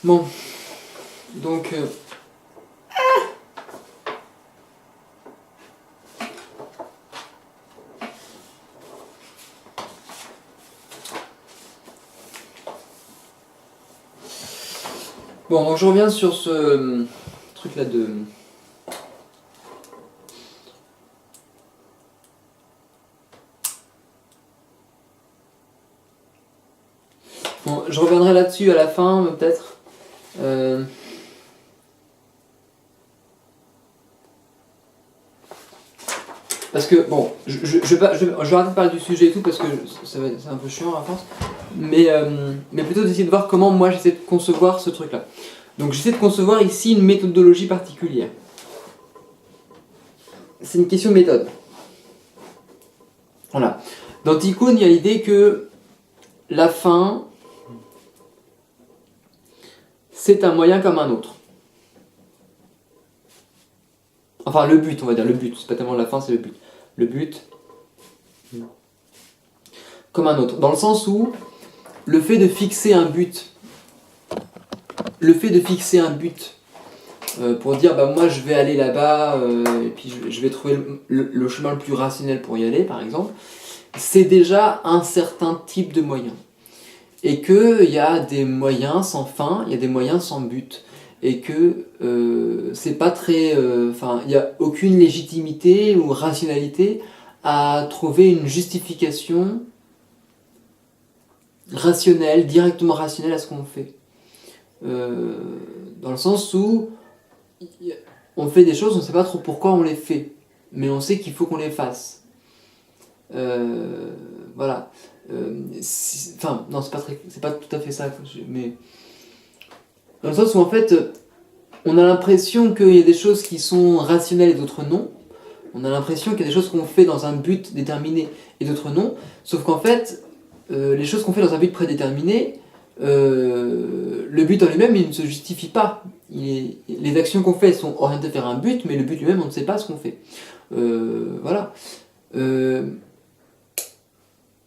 Bon, donc... Bon, donc je reviens sur ce truc-là de... Bon, je reviendrai là-dessus à la fin, peut-être. Parce que, bon, je vais arrêter de parler du sujet et tout, parce que c'est un peu chiant à force. Mais plutôt d'essayer de voir comment moi j'essaie de concevoir ce truc-là. Donc j'essaie de concevoir ici une méthodologie particulière. C'est une question de méthode. Voilà. Dans Tikkun, il y a l'idée que la fin, c'est un moyen comme un autre. Enfin, le but, on va dire, le but. C'est pas tellement la fin, c'est le but. Le but, comme un autre. Dans le sens où, le fait de fixer un but, pour dire, bah moi je vais aller là-bas, et puis je vais trouver le chemin le plus rationnel pour y aller, par exemple, c'est déjà un certain type de moyen. Et qu'il y a des moyens sans fin, il y a des moyens sans but. Et que c'est pas très... il n'y a aucune légitimité ou rationalité à trouver une justification rationnelle, directement rationnelle à ce qu'on fait. Dans le sens où on fait des choses, on ne sait pas trop pourquoi on les fait, mais on sait qu'il faut qu'on les fasse. Voilà. Non, c'est pas tout à fait ça, mais dans le sens où en fait, on a l'impression qu'il y a des choses qui sont rationnelles et d'autres non. On a l'impression qu'il y a des choses qu'on fait dans un but déterminé et d'autres non. Sauf qu'en fait, les choses qu'on fait dans un but prédéterminé, le but en lui-même, il ne se justifie pas. Les actions qu'on fait sont orientées vers un but, mais le but lui-même, on ne sait pas ce qu'on fait. Voilà.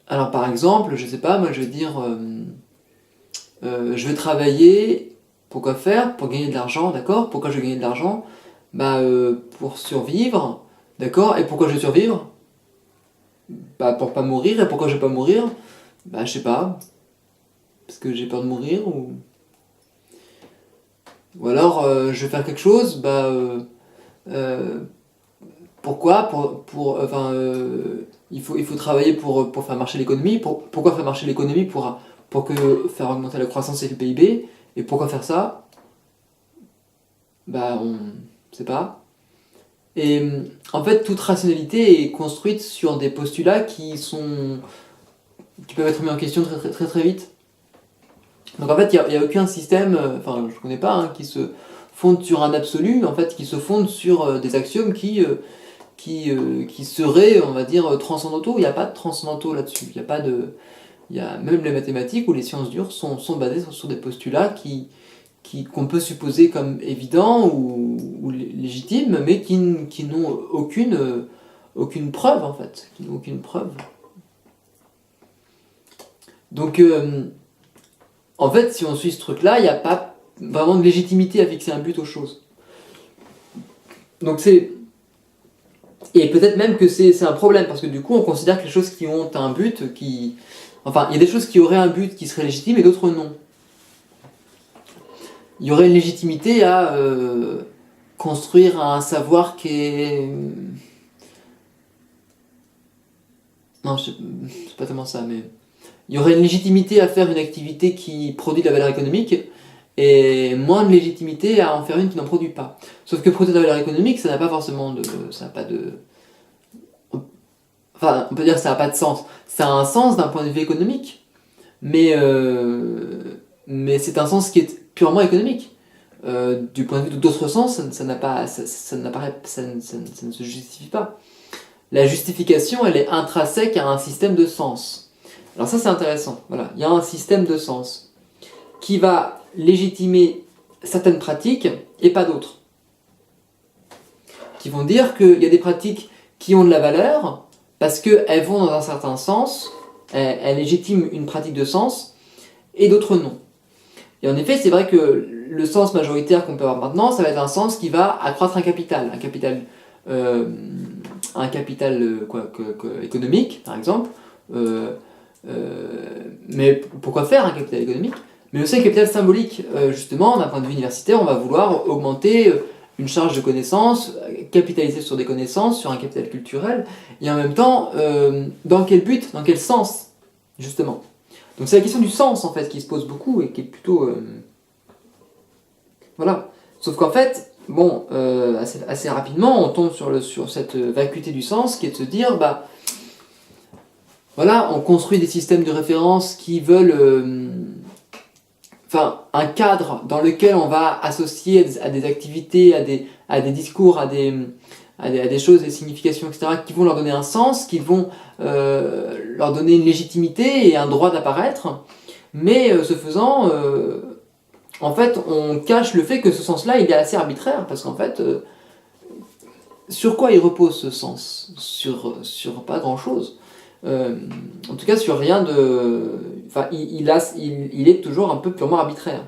Alors par exemple, je sais pas, moi je vais dire, je vais travailler, pourquoi faire? Pour gagner de l'argent, d'accord? Pourquoi je vais gagner de l'argent? Bah pour survivre, d'accord? Et pourquoi je vais survivre? Bah pour pas mourir, et pourquoi je vais pas mourir? Bah je sais pas, parce que j'ai peur de mourir, ou alors je vais faire quelque chose, bah pourquoi? Il faut travailler pour faire marcher l'économie. Pourquoi faire marcher l'économie? Pour faire augmenter la croissance et le PIB. Et pourquoi faire ça? Bah, on sait pas. Et en fait, toute rationalité est construite sur des postulats qui peuvent être mis en question très très très, très vite. Donc en fait, il n'y a aucun système, je connais pas, hein, qui se fonde sur un absolu, en fait, qui se fonde sur des axiomes qui seraient, on va dire, transcendantaux. Il n'y a pas de transcendantaux là-dessus. Même les mathématiques ou les sciences dures sont basées sur des postulats qu'on peut supposer comme évidents ou légitimes, mais qui n'ont aucune preuve, en fait. Qui n'ont aucune preuve. Donc, en fait, si on suit ce truc-là, il n'y a pas vraiment de légitimité à fixer un but aux choses. Donc et peut-être même que c'est un problème, parce que du coup, on considère que les choses qui ont un but, il y a des choses qui auraient un but qui serait légitime et d'autres non. Il y aurait une légitimité à construire un savoir qui est... Non, c'est pas tellement ça, mais... Il y aurait une légitimité à faire une activité qui produit de la valeur économique, et moins de légitimité à en faire une qui n'en produit pas. Sauf que produire de la valeur économique, ça n'a pas forcément de... ça n'a pas de... Enfin, on peut dire que ça n'a pas de sens. Ça a un sens d'un point de vue économique, mais c'est un sens qui est purement économique. Du point de vue d'autres sens, ça ne se justifie pas. La justification, elle est intrinsèque à un système de sens. Alors ça, c'est intéressant. Voilà, il y a un système de sens qui va légitimer certaines pratiques et pas d'autres. Qui vont dire qu'il y a des pratiques qui ont de la valeur parce qu'elles vont dans un certain sens, elles légitiment une pratique de sens, et d'autres non. Et en effet, c'est vrai que le sens majoritaire qu'on peut avoir maintenant, ça va être un sens qui va accroître euh, un capital économique, par exemple. Euh, mais pourquoi faire un capital économique? Mais aussi un capital symbolique. Justement, d'un point de vue universitaire, on va vouloir augmenter une charge de connaissances, capitaliser sur des connaissances, sur un capital culturel, et en même temps, dans quel but, dans quel sens, justement. Donc c'est la question du sens, en fait, qui se pose beaucoup, et qui est plutôt... voilà. Sauf qu'en fait, bon, assez rapidement, on tombe sur cette vacuité du sens, qui est de se dire, bah, voilà, on construit des systèmes de référence qui veulent... enfin, un cadre dans lequel on va associer à des activités, à des discours, à des choses, des significations, etc., qui vont leur donner un sens, qui vont leur donner une légitimité et un droit d'apparaître. Mais ce faisant, en fait, on cache le fait que ce sens-là, il est assez arbitraire, parce qu'en fait, sur quoi il repose ce sens? Sur pas grand-chose. En tout cas, sur rien de... Enfin, il est toujours un peu purement arbitraire.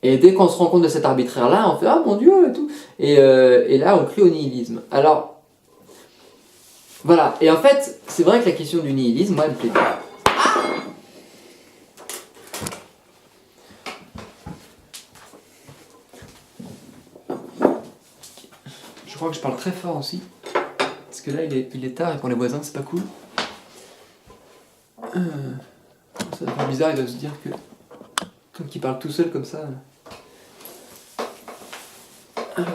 Et dès qu'on se rend compte de cet arbitraire-là, on fait « Ah mon Dieu !» et tout. Et là, on crie au nihilisme. Alors, voilà. Et en fait, c'est vrai que la question du nihilisme, moi, elle me plaît bien. Je crois que je parle très fort aussi. Parce que là, il est tard et pour les voisins, c'est pas cool. Ça va faire bizarre, ils doivent se dire que... Comme qu'il parle tout seul comme ça... Alors...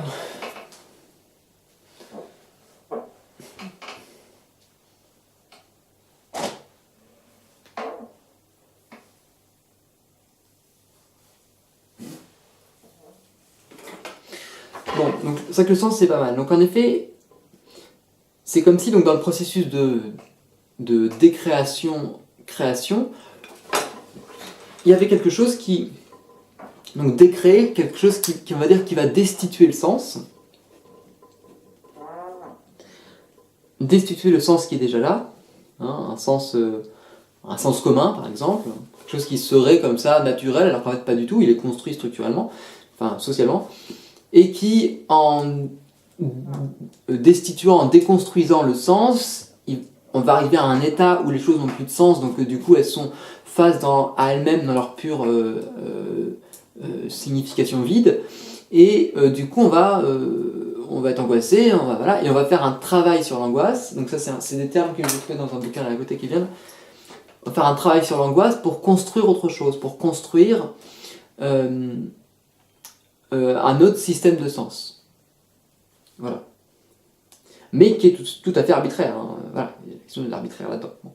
Bon, donc c'est vrai que le sens c'est pas mal. Donc en effet, c'est comme si donc dans le processus de décréation-création, il y avait quelque chose qui... Donc décréer, quelque chose qui on va dire qui va destituer le sens. Destituer le sens qui est déjà là, hein, un sens commun par exemple, quelque chose qui serait comme ça naturel alors qu'en fait pas du tout, il est construit structurellement, enfin socialement, et qui en destituant, en déconstruisant le sens, on va arriver à un état où les choses n'ont plus de sens, donc du coup elles sont face à elles-mêmes dans leur pure signification vide, et du coup on va être angoissé, voilà, et on va faire un travail sur l'angoisse. Donc ça c'est des termes que j'ai trouvé dans un bouquin à côté qui vient. On va faire un travail sur l'angoisse pour construire autre chose, pour construire un autre système de sens. Voilà. Mais qui est tout à fait arbitraire. Hein. Voilà, il y a la question de l'arbitraire là-dedans. Bon.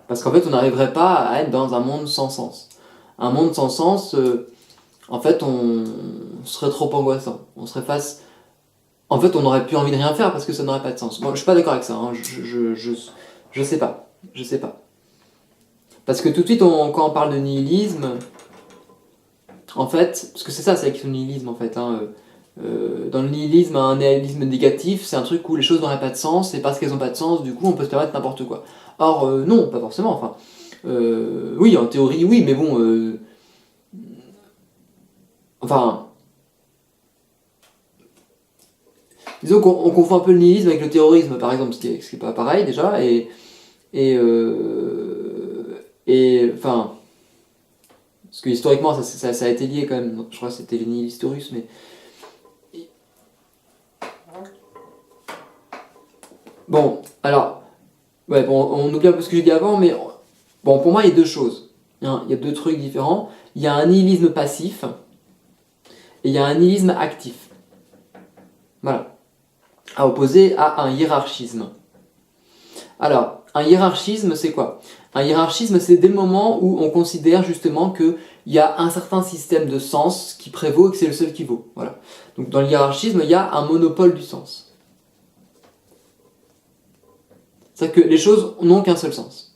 Parce qu'en fait, on n'arriverait pas à être dans un monde sans sens. Un monde sans sens, en fait, on serait trop angoissant. On serait face... En fait, on n'aurait plus envie de rien faire parce que ça n'aurait pas de sens. Bon, je suis pas d'accord avec ça. Hein. Je sais pas. Je sais pas. Parce que tout de suite, quand on parle de nihilisme, en fait, parce que c'est ça, c'est la question du nihilisme, en fait. Hein, dans le nihilisme, un nihilisme négatif, c'est un truc où les choses n'auraient pas de sens, et parce qu'elles n'ont pas de sens, du coup, on peut se permettre n'importe quoi. Or, non, pas forcément. Enfin, oui, en théorie, oui, mais bon... enfin... Disons qu'on confond un peu le nihilisme avec le terrorisme, par exemple, ce qui est pas pareil, déjà, et enfin... Parce que historiquement, ça a été lié quand même, je crois que c'était les nihilistes russes, mais... Bon, alors... Ouais, bon, on oublie un peu ce que j'ai dit avant, mais... Bon, pour moi, il y a deux choses. Hein, il y a deux trucs différents. Il y a un nihilisme passif, et il y a un nihilisme actif. Voilà. À opposer à un hiérarchisme. Alors, un hiérarchisme, c'est quoi? Un hiérarchisme, c'est des moments où on considère justement qu'il y a un certain système de sens qui prévaut et que c'est le seul qui vaut. Voilà. Donc dans le hiérarchisme, il y a un monopole du sens. C'est-à-dire que les choses n'ont qu'un seul sens.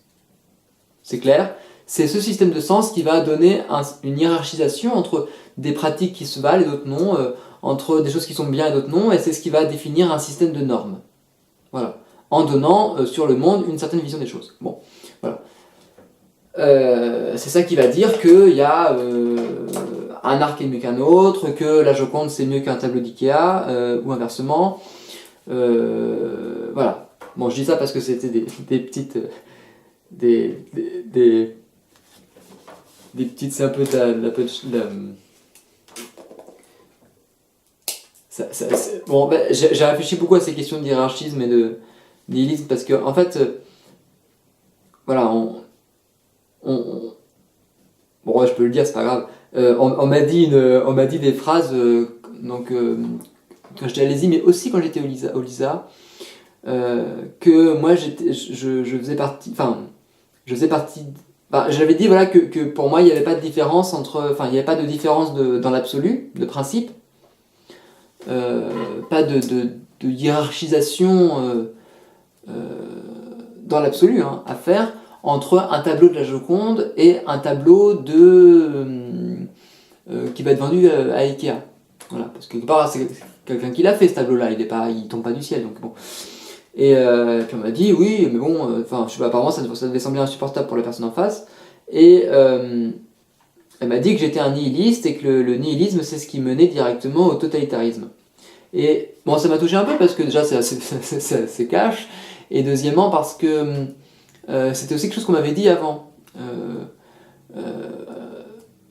C'est clair? C'est ce système de sens qui va donner une hiérarchisation entre des pratiques qui se valent et d'autres non, entre des choses qui sont bien et d'autres non, et c'est ce qui va définir un système de normes. Voilà. en donnant sur le monde une certaine vision des choses. Bon, voilà. C'est ça qui va dire qu'il y a un arc est mieux qu'un autre, que la Joconde c'est mieux qu'un tableau d'Ikea, ou inversement. Voilà. Bon, je dis ça parce que c'était des petites... des petites... C'est un peu bon, ben, j'ai réfléchi beaucoup à ces questions de hiérarchisme et de nihilisme parce que, en fait, voilà, bon, ouais, je peux le dire, c'est pas grave. On m'a dit des phrases, donc, quand j'étais à l'ESI, mais aussi quand j'étais au LISA, que moi, je faisais partie, enfin, j'avais dit, voilà, que pour moi, il n'y avait pas de différence enfin, il n'y avait pas de différence dans l'absolu, de principe, pas de hiérarchisation dans l'absolu hein, à faire entre un tableau de la Joconde et un tableau qui va être vendu à Ikea. Voilà, parce que quelque part, c'est quelqu'un qui l'a fait ce tableau-là, il tombe pas du ciel. Donc bon. Et puis on m'a dit, oui, mais bon, enfin, je sais pas, apparemment ça devait sembler insupportable pour la personne en face. Et elle m'a dit que j'étais un nihiliste et que le nihilisme, c'est ce qui menait directement au totalitarisme. Et bon, ça m'a touché un peu parce que déjà, c'est assez cash. Et deuxièmement, parce que c'était aussi quelque chose qu'on m'avait dit avant.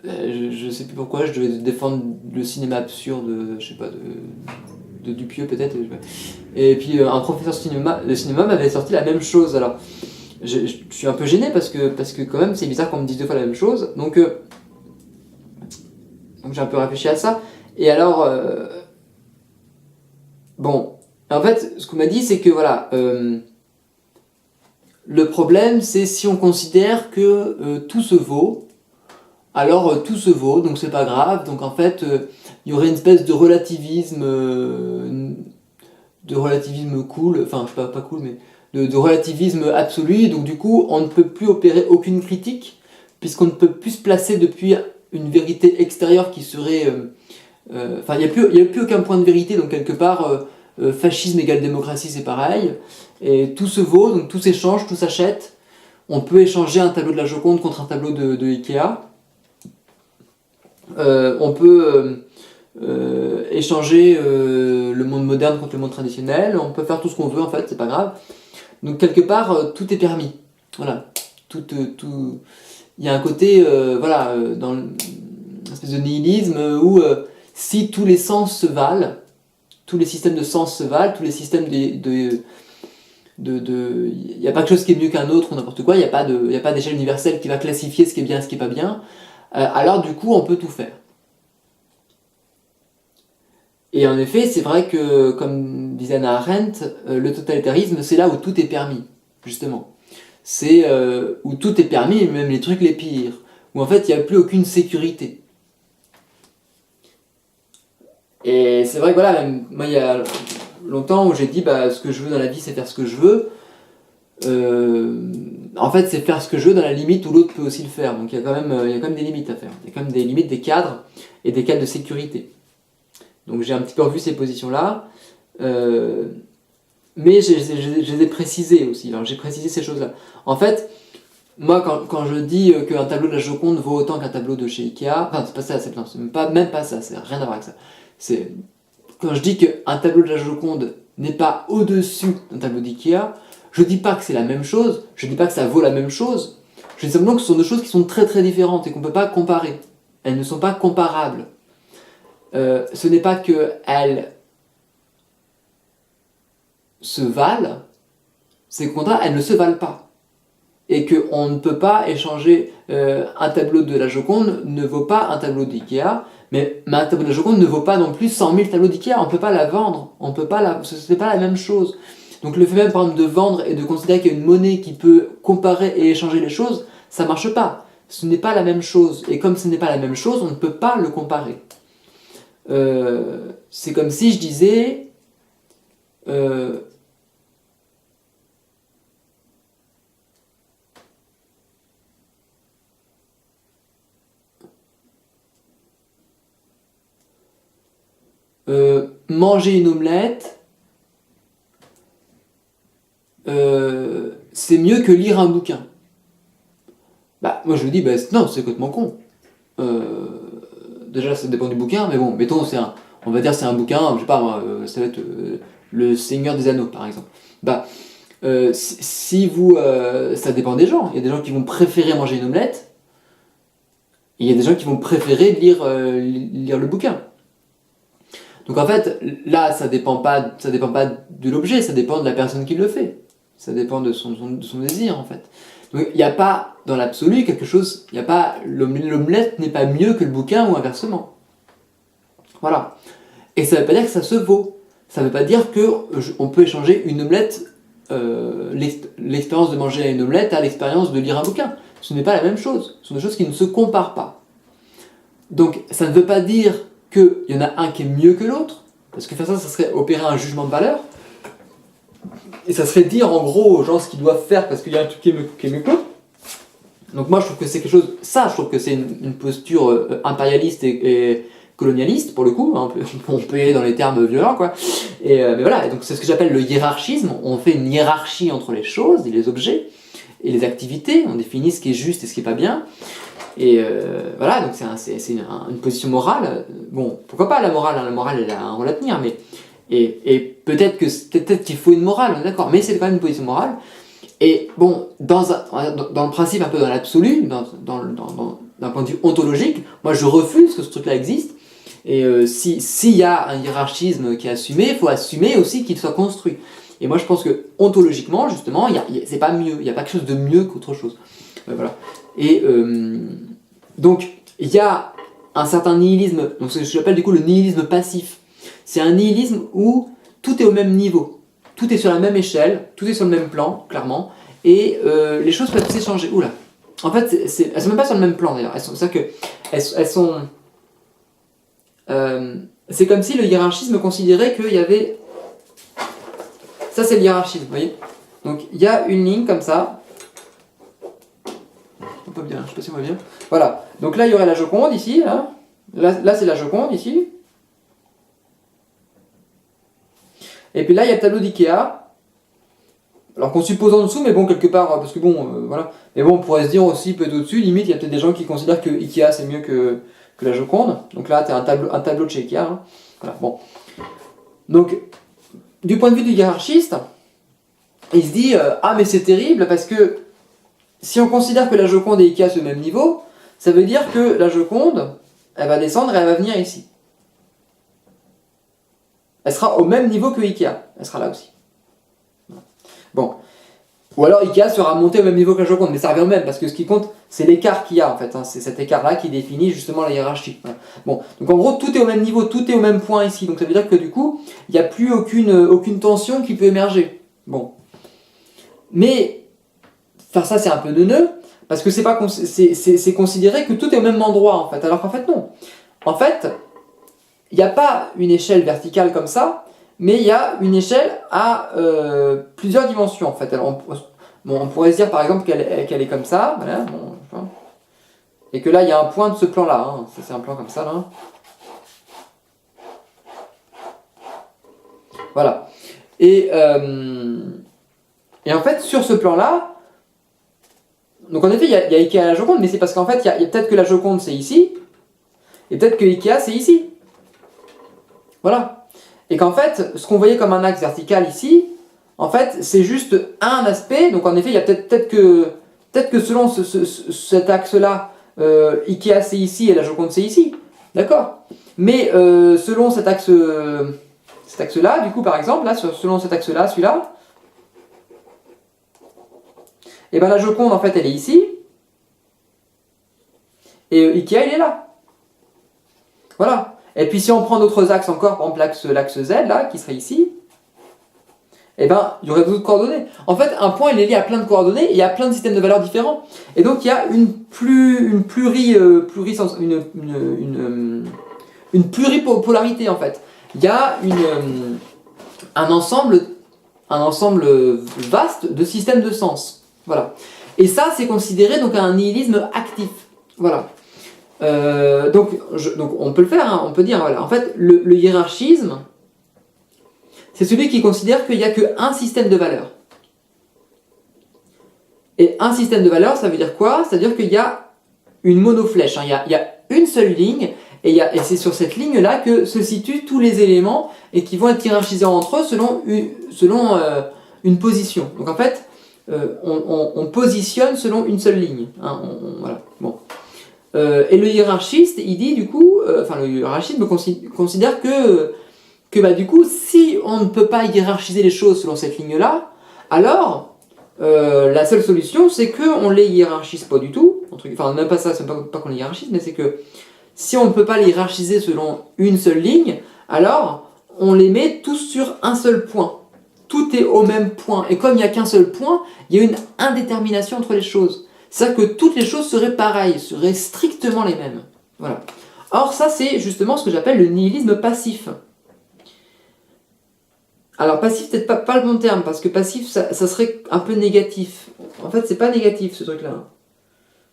Je sais plus pourquoi, je devais défendre le cinéma absurde, je sais pas, de Dupieux peut-être. Et puis un professeur de cinéma m'avait sorti la même chose. Alors, je suis un peu gêné parce que quand même, c'est bizarre qu'on me dise deux fois la même chose. Donc j'ai un peu réfléchi à ça. Et alors, bon, en fait, ce qu'on m'a dit, c'est que voilà, le problème, c'est si on considère que tout se vaut, alors tout se vaut, donc c'est pas grave. Donc en fait, il y aurait une espèce de relativisme cool, enfin pas cool, mais de relativisme absolu. Donc du coup, on ne peut plus opérer aucune critique, puisqu'on ne peut plus se placer depuis une vérité extérieure qui serait... Enfin, il n'y a plus aucun point de vérité, donc quelque part, fascisme égale démocratie, c'est pareil. Et tout se vaut, donc tout s'échange, tout s'achète. On peut échanger un tableau de la Joconde contre un tableau de Ikea. On peut échanger le monde moderne contre le monde traditionnel. On peut faire tout ce qu'on veut, en fait, c'est pas grave. Donc quelque part, tout est permis. Voilà. Il y a un côté, voilà, dans une espèce de nihilisme où si tous les sens se valent, tous les systèmes de sens se valent, tous les systèmes il n'y a pas quelque chose qui est mieux qu'un autre ou n'importe quoi, il n'y a pas d'échelle universelle qui va classifier ce qui est bien et ce qui est pas bien, alors du coup on peut tout faire. Et en effet, c'est vrai que, comme disait Hannah Arendt, le totalitarisme c'est là où tout est permis, justement. C'est où tout est permis, même les trucs les pires, où en fait il n'y a plus aucune sécurité. Et c'est vrai que voilà, même, moi il y a longtemps où j'ai dit bah, ce que je veux dans la vie c'est faire ce que je veux. En fait c'est faire ce que je veux dans la limite où l'autre peut aussi le faire. Donc il y a quand même des limites à faire. Il y a quand même des limites, des cadres et des cadres de sécurité. Donc j'ai un petit peu revu ces positions-là. Mais je les ai précisées aussi. Alors j'ai précisé ces choses-là. En fait, moi quand je dis qu'un tableau de la Joconde vaut autant qu'un tableau de chez Ikea, enfin c'est pas ça, c'est même pas ça, c'est rien à voir avec ça. C'est quand je dis qu'un tableau de la Joconde n'est pas au-dessus d'un tableau d'Ikea, je dis pas que c'est la même chose, je dis pas que ça vaut la même chose, je dis simplement que ce sont deux choses qui sont très très différentes et qu'on ne peut pas comparer. Elles ne sont pas comparables. Ce n'est pas qu'elles se valent, c'est qu'au contraire, elles ne se valent pas. Et qu'on ne peut pas échanger un tableau de la Joconde ne vaut pas un tableau d'Ikea, mais un tableau de la Joconde ne vaut pas non plus 100 000 tableaux d'Ikea, on ne peut pas la vendre, ce n'est pas la même chose. Donc le fait même par exemple de vendre et de considérer qu'il y a une monnaie qui peut comparer et échanger les choses, ça ne marche pas. Ce n'est pas la même chose. Et comme ce n'est pas la même chose, on ne peut pas le comparer. C'est comme si je disais... manger une omelette c'est mieux que lire un bouquin. Bah, moi je me dis, bah, non, c'est complètement con. Déjà, ça dépend du bouquin, mais bon, mettons, on va dire c'est un bouquin, je sais pas moi, ça va être Le Seigneur des Anneaux, par exemple. Bah, si vous... ça dépend des gens. Il y a des gens qui vont préférer manger une omelette, et il y a des gens qui vont préférer lire le bouquin. Donc en fait, là, ça dépend pas de l'objet, ça dépend de la personne qui le fait. Ça dépend de son désir, en fait. Donc il n'y a pas, dans l'absolu, quelque chose... Il n'y a pas... L'omelette n'est pas mieux que le bouquin ou inversement. Voilà. Et ça ne veut pas dire que ça se vaut. Ça ne veut pas dire qu'on peut échanger une omelette, l'expérience de manger une omelette à l'expérience de lire un bouquin. Ce n'est pas la même chose. Ce sont des choses qui ne se comparent pas. Donc ça ne veut pas dire qu'il y en a un qui est mieux que l'autre, parce que faire ça, ça serait opérer un jugement de valeur. Et ça serait dire en gros aux gens ce qu'ils doivent faire parce qu'il y a un truc qui est mieux que l'autre. Donc moi je trouve que c'est quelque chose, je trouve que c'est une posture impérialiste et colonialiste pour le coup, hein, on peut y aller dans les termes violents quoi. Mais voilà, et donc c'est ce que j'appelle le hiérarchisme, on fait une hiérarchie entre les choses et les objets et les activités, on définit ce qui est juste et ce qui est pas bien. Et voilà, donc c'est une position morale. Bon, pourquoi pas la morale, hein, la morale elle a un rôle à tenir, mais et peut-être qu'il faut une morale, on est d'accord, mais c'est quand même une position morale. Et bon, dans le principe, un peu dans l'absolu, d'un point de vue ontologique, moi je refuse que ce truc-là existe. Et s'il y a un hiérarchisme qui est assumé, il faut assumer aussi qu'il soit construit. Et moi je pense que ontologiquement, justement, c'est pas mieux, il n'y a pas quelque chose de mieux qu'autre chose. Voilà. Et donc, il y a un certain nihilisme, donc ce que j'appelle du coup le nihilisme passif. C'est un nihilisme où tout est au même niveau, tout est sur la même échelle, tout est sur le même plan, clairement, et les choses peuvent s'échanger. Oula. En fait, elles sont même pas sur le même plan d'ailleurs. C'est comme si le hiérarchisme considérait qu'il y avait. Ça, c'est le hiérarchisme, vous voyez. Donc, il y a une ligne comme ça. Pas bien, je sais pas si on voit bien. Voilà. Donc là, il y aurait la Joconde ici. Hein. Là c'est la Joconde ici. Et puis là, il y a le tableau d'Ikea. Alors qu'on suppose en dessous, mais bon, quelque part, parce que bon, voilà. Mais bon, on pourrait se dire aussi, peut-être au-dessus, limite, il y a peut-être des gens qui considèrent que Ikea c'est mieux que la Joconde. Donc là, tu as un tableau de chez Ikea. Hein. Voilà, bon. Donc, du point de vue du hiérarchiste, il se dit ah, mais c'est terrible parce que si on considère que la Joconde et Ikea sont au même niveau, ça veut dire que la Joconde, elle va descendre et elle va venir ici. Elle sera au même niveau que Ikea. Elle sera là aussi. Bon. Ou alors Ikea sera monté au même niveau que la Joconde, mais ça revient au même, parce que ce qui compte, c'est l'écart qu'il y a en fait. Hein. C'est cet écart-là qui définit justement la hiérarchie. Voilà. Bon. Donc en gros, tout est au même niveau, tout est au même point ici. Donc ça veut dire que du coup, il n'y a plus aucune tension qui peut émerger. Bon. Mais, faire ça c'est un peu neuneux, parce que c'est considéré que tout est au même endroit en fait, alors qu'en fait non. En fait, il n'y a pas une échelle verticale comme ça, mais il y a une échelle à plusieurs dimensions en fait. Alors, on pourrait se dire par exemple qu'elle est comme ça, voilà, bon, et que là il y a un point de ce plan là, hein. Ça c'est un plan comme ça là. Voilà. Et en fait sur ce plan là, donc en effet il y a Ikea et la Joconde, mais c'est parce qu'en fait il y a peut-être que la Joconde c'est ici, et peut-être que Ikea c'est ici. Voilà. Et qu'en fait, ce qu'on voyait comme un axe vertical ici, en fait, c'est juste un aspect. Donc en effet, il y a peut-être que selon cet axe-là, Ikea c'est ici et la Joconde c'est ici. D'accord. Mais selon cet axe-là, du coup par exemple, là, selon cet axe-là, celui-là, et ben la Joconde en fait elle est ici. Et Ikea il est là. Voilà. Et puis si on prend d'autres axes encore, par exemple l'axe Z, là, qui serait ici, eh ben, il y aurait d'autres coordonnées. En fait, un point, il est lié à plein de coordonnées, et il y a plein de systèmes de valeurs différents. Et donc, il y a une pluripolarité, en fait. Il y a un ensemble vaste de systèmes de sens. Voilà. Et ça, c'est considéré donc un nihilisme actif. Voilà. Donc on peut le faire, hein, on peut dire, voilà, en fait, le hiérarchisme, c'est celui qui considère qu'il n'y a qu'un système de valeurs. Et un système de valeurs, ça veut dire quoi? Ça veut dire qu'il y a une monoflèche, hein. Il y a une seule ligne, et c'est sur cette ligne-là que se situent tous les éléments et qui vont être hiérarchisés entre eux selon une position. Donc en fait, on positionne selon une seule ligne. Hein, voilà. Bon. Et le hiérarchiste, il dit du coup, le hiérarchiste considère que bah, du coup, si on ne peut pas hiérarchiser les choses selon cette ligne-là, alors la seule solution, c'est qu'on les hiérarchise pas du tout. Enfin, même pas ça, c'est pas qu'on les hiérarchise, mais c'est que si on ne peut pas les hiérarchiser selon une seule ligne, alors on les met tous sur un seul point. Tout est au même point. Et comme il n'y a qu'un seul point, il y a une indétermination entre les choses. C'est-à-dire que toutes les choses seraient pareilles, seraient strictement les mêmes. Voilà. Or ça, c'est justement ce que j'appelle le nihilisme passif. Alors passif, peut-être pas le bon terme, parce que passif, ça serait un peu négatif. En fait, c'est pas négatif ce truc-là.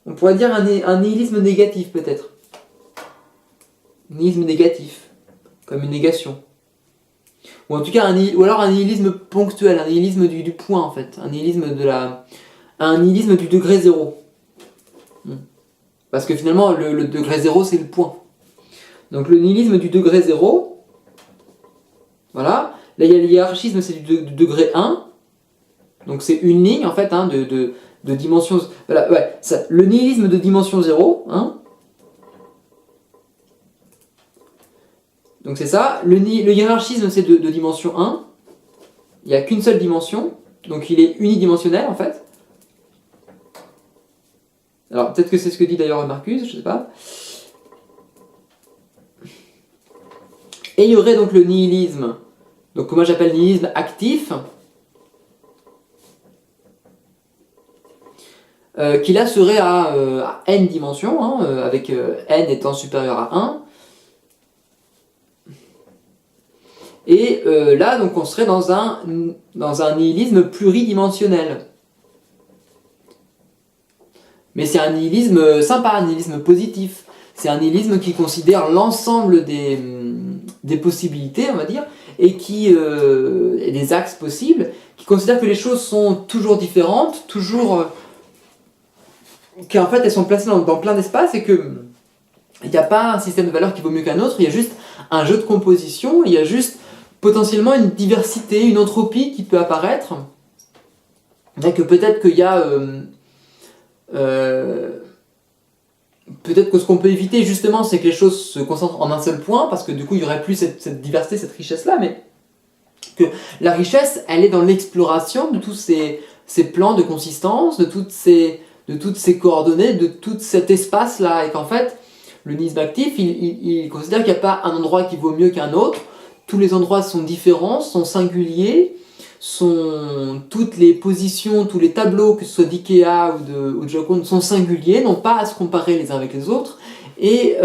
On pourrait dire un nihilisme négatif, peut-être. Nihilisme négatif, comme une négation. Ou en tout cas, ou alors un nihilisme ponctuel, un nihilisme du point, en fait. Un nihilisme du degré zéro. Parce que finalement, le degré zéro, c'est le point. Donc le nihilisme du degré zéro, voilà. Là, il y a le hiérarchisme, c'est du degré 1. Donc c'est une ligne, en fait, hein, de dimension... Voilà, ouais, ça, le nihilisme de dimension 0, hein. Donc c'est ça. Le hiérarchisme, c'est de dimension 1. Il n'y a qu'une seule dimension. Donc il est unidimensionnel, en fait. Alors peut-être que c'est ce que dit d'ailleurs Marcuse, je sais pas. Et il y aurait donc le nihilisme, donc que moi j'appelle nihilisme actif, qui là serait à n dimensions, hein, avec n étant supérieur à 1. Et là, donc, on serait dans un nihilisme pluridimensionnel. Mais c'est un nihilisme sympa, un nihilisme positif. C'est un nihilisme qui considère l'ensemble des possibilités, on va dire, et des axes possibles, qui considère que les choses sont toujours différentes, qu'en fait elles sont placées dans plein d'espaces et que il n'y a pas un système de valeurs qui vaut mieux qu'un autre, il y a juste un jeu de composition, il y a juste potentiellement une diversité, une entropie qui peut apparaître. Et que peut-être qu'il y a... peut-être que ce qu'on peut éviter justement, c'est que les choses se concentrent en un seul point, parce que du coup il n'y aurait plus cette diversité, cette richesse-là, mais que la richesse, elle est dans l'exploration de tous ces plans de consistance, de toutes ces coordonnées, de tout cet espace-là, et qu'en fait, le nihilisme actif, il considère qu'il n'y a pas un endroit qui vaut mieux qu'un autre. Tous les endroits sont différents, sont singuliers, toutes les positions, tous les tableaux, que ce soit d'Ikea ou de Joconde, sont singuliers, n'ont pas à se comparer les uns avec les autres, et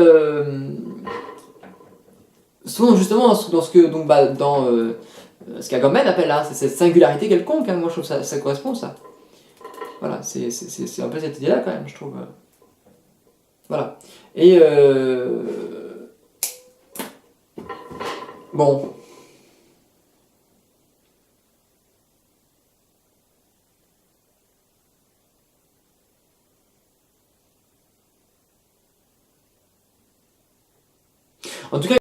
sont justement dans ce que ce qu'Agamben appelle là, c'est cette singularité quelconque, hein. Moi je trouve que ça correspond, ça. Voilà, c'est un peu cette idée-là quand même, je trouve. Voilà. Et bon. En tout cas,